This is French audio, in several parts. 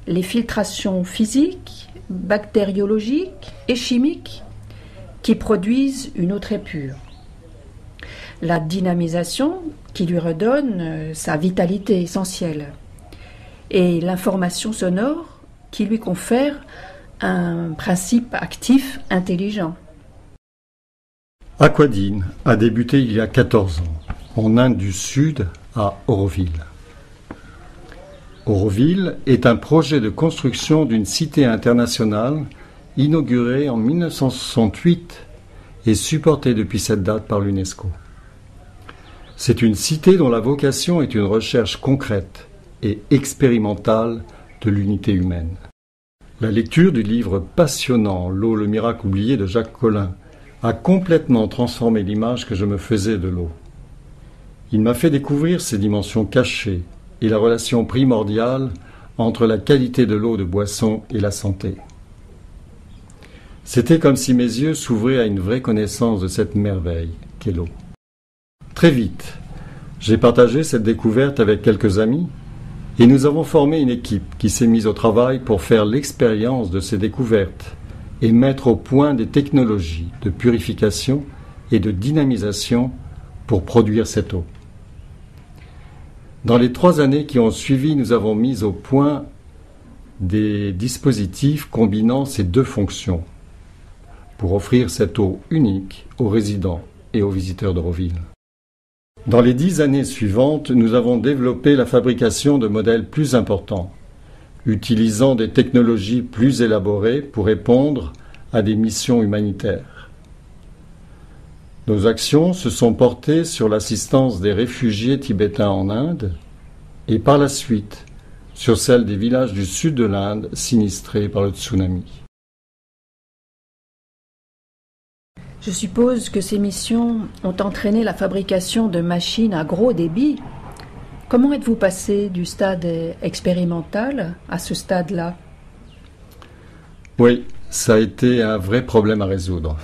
les filtrations physiques, bactériologiques et chimiques qui produisent une eau très pure. La dynamisation qui lui redonne sa vitalité essentielle. Et l'information sonore qui lui confère un principe actif intelligent. Aquadine a débuté il y a 14 ans, en Inde du Sud, à Auroville. Auroville est un projet de construction d'une cité internationale inaugurée en 1968 et supportée depuis cette date par l'UNESCO. C'est une cité dont la vocation est une recherche concrète et expérimentale de l'unité humaine. La lecture du livre passionnant « L'eau, le miracle oublié » de Jacques Collin a complètement transformé l'image que je me faisais de l'eau. Il m'a fait découvrir ses dimensions cachées et la relation primordiale entre la qualité de l'eau de boisson et la santé. C'était comme si mes yeux s'ouvraient à une vraie connaissance de cette merveille qu'est l'eau. Très vite, j'ai partagé cette découverte avec quelques amis et nous avons formé une équipe qui s'est mise au travail pour faire l'expérience de ces découvertes et mettre au point des technologies de purification et de dynamisation pour produire cette eau. Dans les 3 années qui ont suivi, nous avons mis au point des dispositifs combinant ces 2 fonctions pour offrir cette eau unique aux résidents et aux visiteurs d'Auroville. Dans les 10 années suivantes, nous avons développé la fabrication de modèles plus importants, utilisant des technologies plus élaborées pour répondre à des missions humanitaires. Nos actions se sont portées sur l'assistance des réfugiés tibétains en Inde et par la suite sur celle des villages du sud de l'Inde sinistrés par le tsunami. Je suppose que ces missions ont entraîné la fabrication de machines à gros débit. Comment êtes-vous passé du stade expérimental à ce stade-là ? Oui, ça a été un vrai problème à résoudre.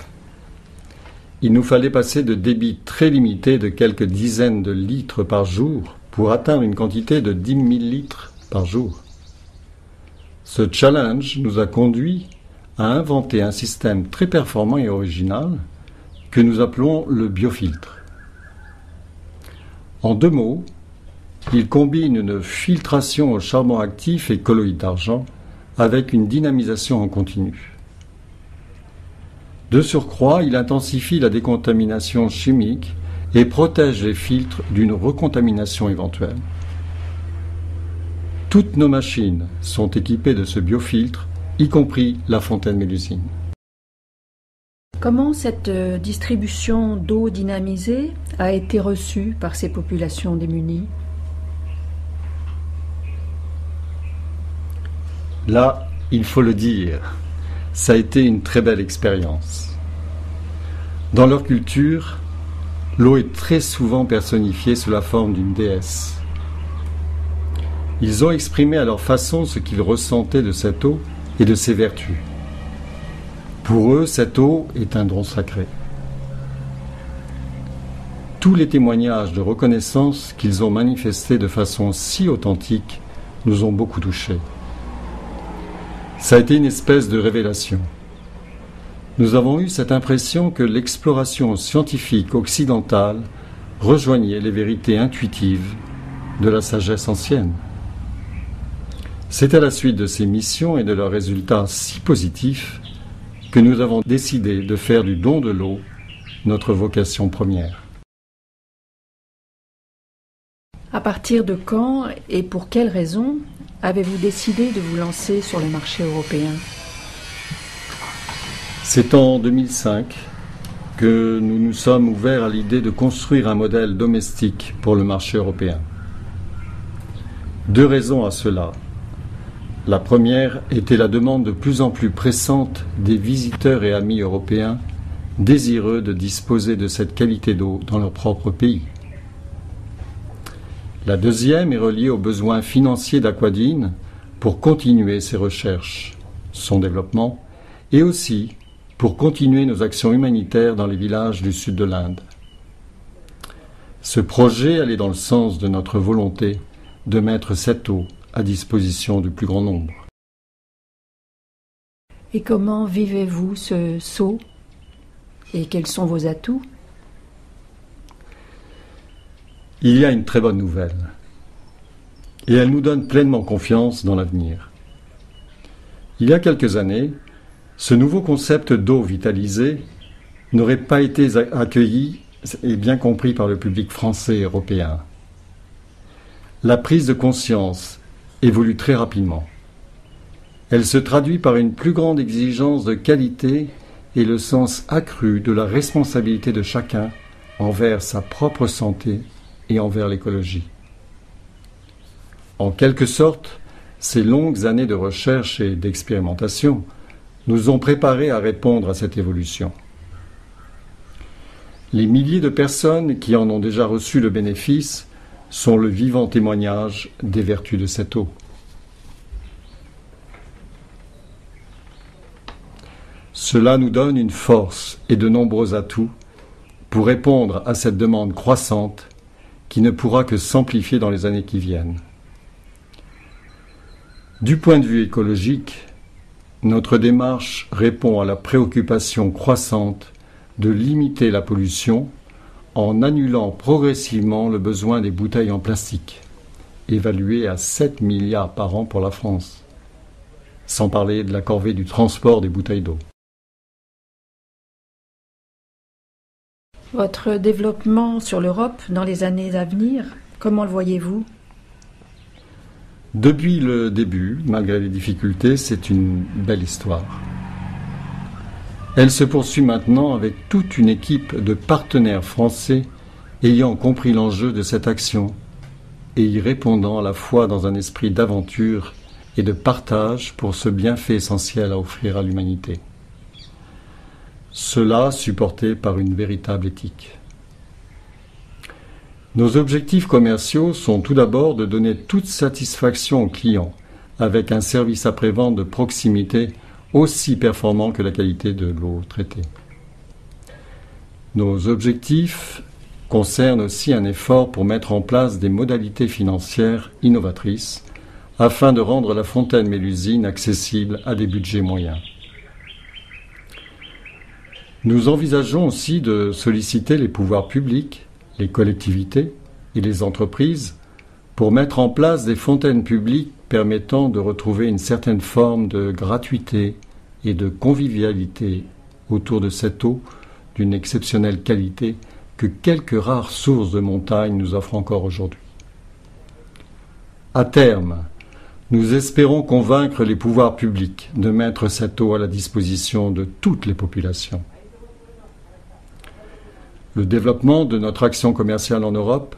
Il nous fallait passer de débits très limités de quelques dizaines de litres par jour pour atteindre une quantité de 10 000 litres par jour. Ce challenge nous a conduit à inventer un système très performant et original que nous appelons le biofiltre. En 2 mots, il combine une filtration au charbon actif et colloïde d'argent avec une dynamisation en continu. De surcroît, il intensifie la décontamination chimique et protège les filtres d'une recontamination éventuelle. Toutes nos machines sont équipées de ce biofiltre, y compris la fontaine Mélusine. Comment cette distribution d'eau dynamisée a été reçue par ces populations démunies ? Là, il faut le dire, ça a été une très belle expérience. Dans leur culture, l'eau est très souvent personnifiée sous la forme d'une déesse. Ils ont exprimé à leur façon ce qu'ils ressentaient de cette eau et de ses vertus. Pour eux, cette eau est un don sacré. Tous les témoignages de reconnaissance qu'ils ont manifestés de façon si authentique nous ont beaucoup touchés. Ça a été une espèce de révélation. Nous avons eu cette impression que l'exploration scientifique occidentale rejoignait les vérités intuitives de la sagesse ancienne. C'est à la suite de ces missions et de leurs résultats si positifs que nous avons décidé de faire du don de l'eau notre vocation première. À partir de quand et pour quelles raisons avez-vous décidé de vous lancer sur le marché européen ? C'est en 2005 que nous nous sommes ouverts à l'idée de construire un modèle domestique pour le marché européen. 2 raisons à cela. La première était la demande de plus en plus pressante des visiteurs et amis européens désireux de disposer de cette qualité d'eau dans leur propre pays. La deuxième est reliée aux besoins financiers d'Aquadine pour continuer ses recherches, son développement, et aussi pour continuer nos actions humanitaires dans les villages du sud de l'Inde. Ce projet allait dans le sens de notre volonté de mettre cette eau à disposition du plus grand nombre. Et comment vivez-vous ce saut? Et quels sont vos atouts? Il y a une très bonne nouvelle. Et elle nous donne pleinement confiance dans l'avenir. Il y a quelques années, ce nouveau concept d'eau vitalisée n'aurait pas été accueilli et bien compris par le public français et européen. La prise de conscience évolue très rapidement. Elle se traduit par une plus grande exigence de qualité et le sens accru de la responsabilité de chacun envers sa propre santé et envers l'écologie. En quelque sorte, ces longues années de recherche et d'expérimentation nous ont préparés à répondre à cette évolution. Les milliers de personnes qui en ont déjà reçu le bénéfice sont le vivant témoignage des vertus de cette eau. Cela nous donne une force et de nombreux atouts pour répondre à cette demande croissante qui ne pourra que s'amplifier dans les années qui viennent. Du point de vue écologique, notre démarche répond à la préoccupation croissante de limiter la pollution en annulant progressivement le besoin des bouteilles en plastique, évalué à 7 milliards par an pour la France, sans parler de la corvée du transport des bouteilles d'eau. Votre développement sur l'Europe dans les années à venir, comment le voyez-vous? Depuis le début, malgré les difficultés, c'est une belle histoire. Elle se poursuit maintenant avec toute une équipe de partenaires français ayant compris l'enjeu de cette action et y répondant à la fois dans un esprit d'aventure et de partage pour ce bienfait essentiel à offrir à l'humanité. Cela supporté par une véritable éthique. Nos objectifs commerciaux sont tout d'abord de donner toute satisfaction aux clients avec un service après-vente de proximité aussi performant que la qualité de l'eau traitée. Nos objectifs concernent aussi un effort pour mettre en place des modalités financières innovatrices afin de rendre la fontaine Mélusine accessible à des budgets moyens. Nous envisageons aussi de solliciter les pouvoirs publics, les collectivités et les entreprises pour mettre en place des fontaines publiques permettant de retrouver une certaine forme de gratuité et de convivialité autour de cette eau d'une exceptionnelle qualité que quelques rares sources de montagne nous offrent encore aujourd'hui. À terme, nous espérons convaincre les pouvoirs publics de mettre cette eau à la disposition de toutes les populations. Le développement de notre action commerciale en Europe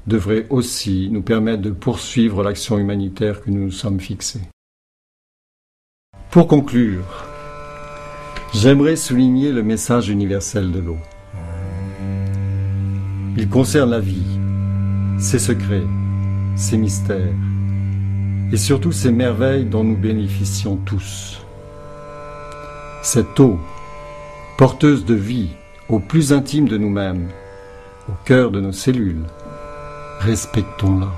devrait aussi nous permettre de poursuivre l'action humanitaire que nous nous sommes fixée. Pour conclure, j'aimerais souligner le message universel de l'eau. Il concerne la vie, ses secrets, ses mystères, et surtout ces merveilles dont nous bénéficions tous. Cette eau, porteuse de vie, au plus intime de nous-mêmes, au cœur de nos cellules, respectons-la.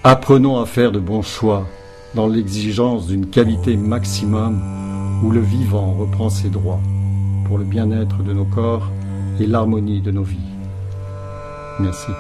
Apprenons à faire de bons choix dans l'exigence d'une qualité maximum où le vivant reprend ses droits pour le bien-être de nos corps et l'harmonie de nos vies. Merci.